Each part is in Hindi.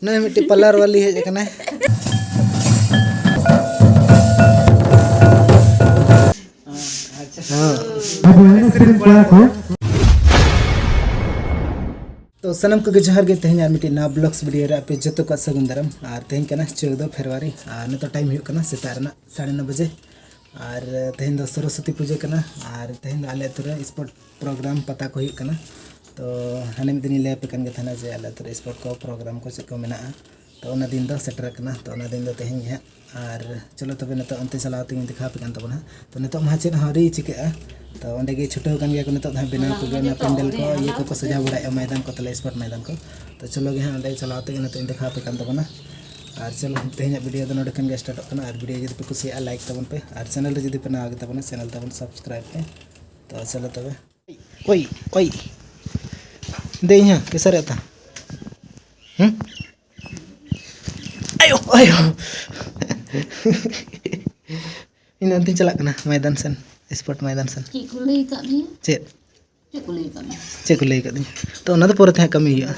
नई मिट्टी पार्लर वाली हेज कना तो सनम को जोहार गे तेज मिट्टी ना ब्लॉग्स वीडियो रे पे जो को सगुन दाराम और तेज 14 फरवरी और नित टाइम होना सेता 9:30 बजे और तेज दो सरस्वती पूजा करना और तेज आले अतुरे स्पोर्ट प्रोग्राम पता को होना तो हाने दिन ले पे कन थाना जे आले अतुरे स्पोर्ट को प्रोग्राम को से को मेना तो ओना दिन दो सेटर करना तो ओना दिन दो तेज है और चलो तबे नित अंते चलाव ते दिखा पे कन तबना तो नित मा चेद हरी चिका तो ओंडे गे छुटो कन गया को नित बेना को गेना पेंडल को ये को सजा बड़ा मैदान को तले स्पोर्ट मैदान को तो चलो गे ओंडे चलाव ते नित दिखा पे कन तबना और चलो तेज वीडियो दो नोडे कन स्टार्ट करना और वीडियो जब पे कुछ लाइक तबन पे और चैनल रे जदि पे ना आगे तबना चैनल तबन सब्सक्राइब पे तो चलो तबे ओई ओई दे यहाँ कैसा रहता आयो आयो इन अंतिम चला करना मैदान सन स्पोर्ट मैदान सन चेक को लई कर दी तो ना तो पूरा थे कमी हुआ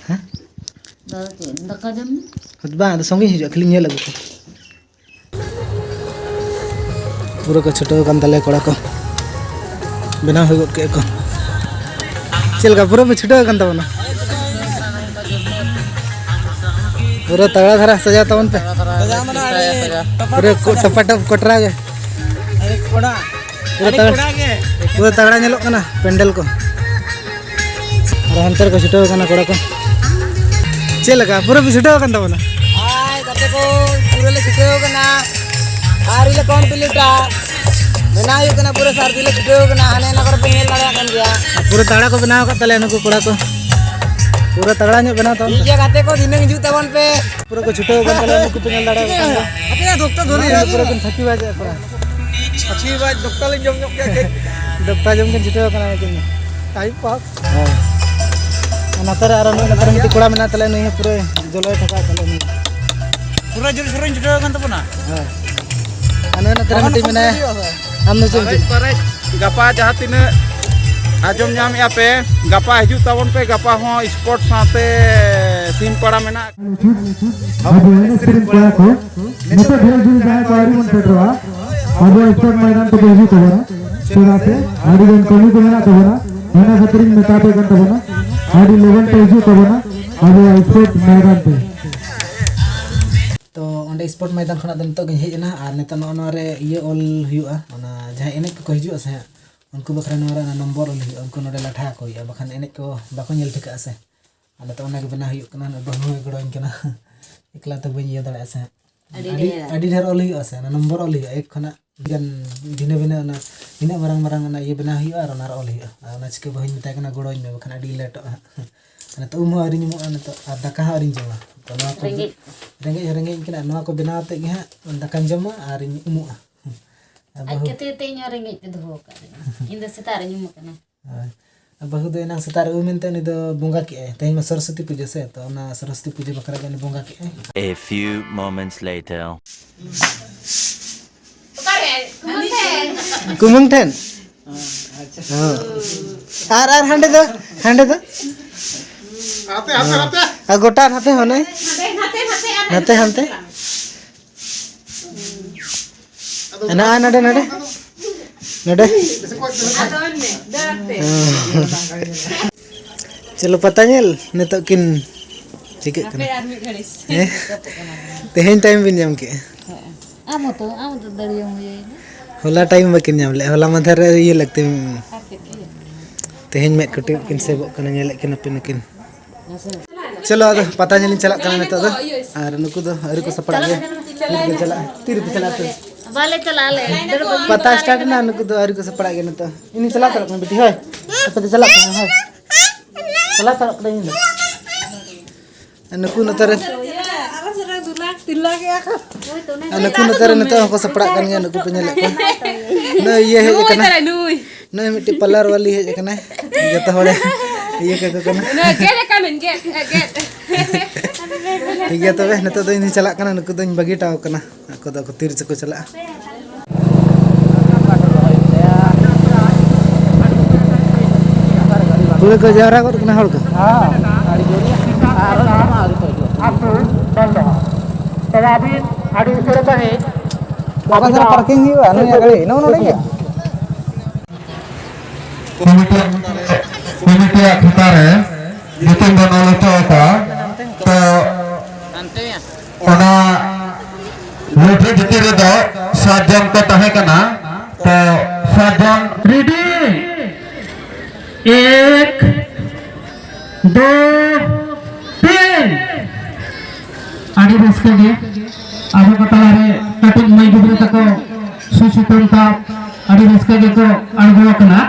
हां दाका जम बा संगे हिजु खाली नेल लगू पूरा को छोटो कान तले कोड़ा को बिना हो के को चल का पूरा पे छोटो कान तबना पूरा तगड़ा धरा सजा तवन पे पूरे टपा टप कोटरा गे अरे कोड़ा पूरा तगड़ा नेलो कना पेंडल को और अंतर को छुटो कना कोड़ा को चल का पूरा पे छुटो कन तबना आय कते को पूरा ले छुटो कना आरी ले कौन पिलिटा बनायो कना पूरा सारदी ले छुटो कना आने ना कर पे नेल लड़ा कन गया पूरा तगड़ा को बनाओ का तले नको कोड़ा को पूरा तगड़ा ने बना तो ये गाते को दिन जू तवन पे पूरा को छुटो गन तले नको पे नेल लड़ा अपने डॉक्टर धोनी पूरा कन थकी बाजे पूरा थकी बाज डॉक्टर ले जम के डॉक्टर जम के छुटो कना के टाइम पास हां नतर आरो नतर मिटी कोड़ा मेना तले नहीं पूरे जलय ठका तले नहीं पूरा जोर जोर छुटो गन तबना हां अने नतर मिटी मेना हम न गपा जहां तिने आजम नाम या पे गपा हजू तवन पे गपा हो स्पोर्ट साथे सीम पड़ा मेना अब सिर्फ पड़ा को नितो ढेर जुल जाए पारी मन पेटवा अब स्पोर्ट मैदान तो बेजू तबना सुराते आडी गन कमी को मेना तबना मेना खतरिंग में तापे गन तबना आडी लेवल पे बेजू तबना अब स्पोर्ट मैदान पे तो ओंडे स्पोर्ट मैदान खना दंतो गे हेजना और नेता नो रे ये ऑल हुआ ओना जहां एने को हिजु से उनको बखरा नोरा नंबर ओल हुआ उनको नोडे लाठा को हुआ बखन एने को बाको नेल ठिका से अने तो ओना के बना हुआ कना बहु गड़ोइन कना एकला तो बई ये दड़ा से आडी ढेर ओल हुआ से नंबर ओल हुआ एक खना गन दिने बिना ना इना मारंग मारंग ना ये बना हुआ और ओना ओल हुआ ओना चिके बहिन मिता कना गड़ोइन में बखन आडी लेटो अने तो उम आरी निमो अने तो दाका आरी जमा तो ना को रेंगे कना नवा को बनाते गे हां दाका जमा आरी उमु आकेते तेñ रेंगे पे दो का इन सेतार निमो कना बहु दो ना सेतार उमेनते नि दो बोंगा के तेñ में सरस्वती पूजा से तो ना सरस्वती पूजा बकरा गने बोंगा के A few moments later कुमंग ठन अच्छा आर हंडे दो आते गोटा हाथे होने हाथे ना नडे नडे नडे चलो पता नेल नितो किन चिके कना तेहेन टाइम बिन जाम के आम तो दरियो ये होला टाइम बकिन जाम ले होला मधर ये लगते तेहेन में कटे किन से कना नेल किन पिन किन चलो अब पता नहीं चला कना नितो दो और नुकु दो अरे को सपड़ा गे चला तीर पे चला तो वाले चला ले पता स्टार्ट ना नुकु दो अरे को सपड़ा गे न तो इन चला कर बेटी होय पता चला होय चला कर नहीं नुकु न तर नुकु न तर न तो को सपड़ा कन गे नुकु पे नेल को न ये है कना न मिट्टी पार्लर वाली है कना जतो होड़े ये के कना न गेट कमेन गेट ठीक है तबे नतो दो इन चला कना नुकु दो बगी टाव कना को दो तीर से को चला पूरे को जारा को कना हड़ को हां गाड़ी जोरी आरो नाम आरो ᱛᱚᱵᱮ ᱟᱹᱵᱤᱱ ᱟᱹᱰᱤ ᱩᱥᱟᱹᱨᱟ ᱥᱟᱺᱦᱤᱡ ᱚᱠᱟ ᱫᱷᱟᱨᱟ ᱯᱟᱨᱠᱤᱝ ᱦᱩᱭᱩᱜᱼᱟ ᱱᱩᱭᱟᱜ ᱜᱟᱹᱰᱤ ᱱᱚᱰᱮ ᱜᱮ ᱠᱚᱢᱤᱴᱤᱭᱟᱜ ᱴᱷᱤᱠᱟ ᱨᱮ ᱧᱩᱛᱩᱢ ᱵᱚᱱ ᱚᱞ ᱦᱚᱪᱚ ᱟᱠᱟᱫᱼᱟ ᱛᱚ ᱚᱱᱟ ᱞᱩᱴᱷᱤ ᱵᱷᱤᱛᱤᱨ ᱨᱮᱫᱚ 7 ᱡᱚᱱ ᱠᱚ ᱛᱟᱦᱮᱸ ᱠᱟᱱᱟ तो 7 जन रेडी 1 2 3 आगे रस्के गे आगे कटारे कटिंग मई गुबरे तको सुसुतम का आगे रस्के गे को अणगो कना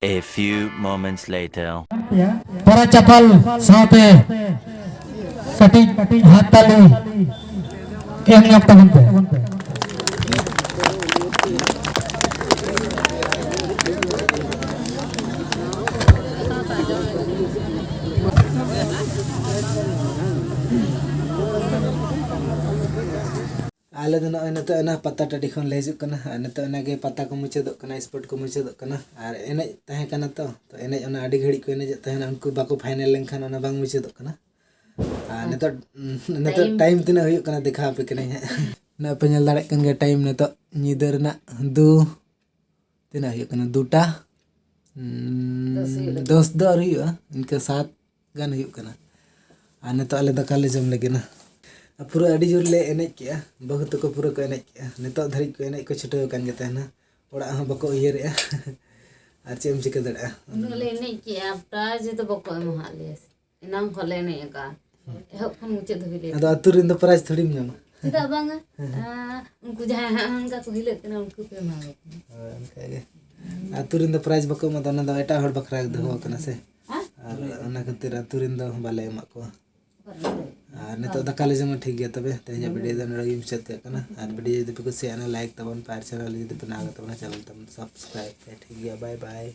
A few moments later. para chapal saate kati hat tali yang nyok tagun pe आले दो नतो ना पत्ता टाडी खन ले हिजुग कना नतो नागे पत्ता को मुचादो कना स्पॉट को मुचादो कना और एने तहे कना तो एने ओना आडी घड़ी को एने तहे उनको बाको फाइनल लेनखान ओना बांग मुचादो कना नतो टाइम तिना हुयुग कना देखा पे कने ना पे नेल दाड़े कन गे टाइम नतो निदर ना दु तिना हुयुग कना दुटा 10 दो हुयुग इनके 7 गान हुयुग कना आ नतो आले दका ले जम लगे ना पूरा अड़ी जोर ले एने के बहुत को पूरा को एने के नितो धरी को एने को छुटो कान गे तहना ओड़ा ह बको इयर आ चेम चिका दड़ा ले नहीं के प्राइज तो बको महाले इनाम खले नहीं का एहब खन मुचे धबिले अदो अतुर इन प्राइज थोड़ी में नमा सीधा बांगा उनको जहां हंगा को हिले कना उनको पे मांगे उनका अतुर इन प्राइज बको म दना द एटा हड़ बखरा दो कना से और ओना खातिर अतुर इन बाले एमा को और नितो दाका ले जमा ठीक गया तबे तेज वीडियो दो नडा मुचाद करना और वीडियो जदि पे कुछ लाइक तबन पार चैनल जदि पे ना तबन चैनल तबन सब्सक्राइब ठीक गया बाय बाय।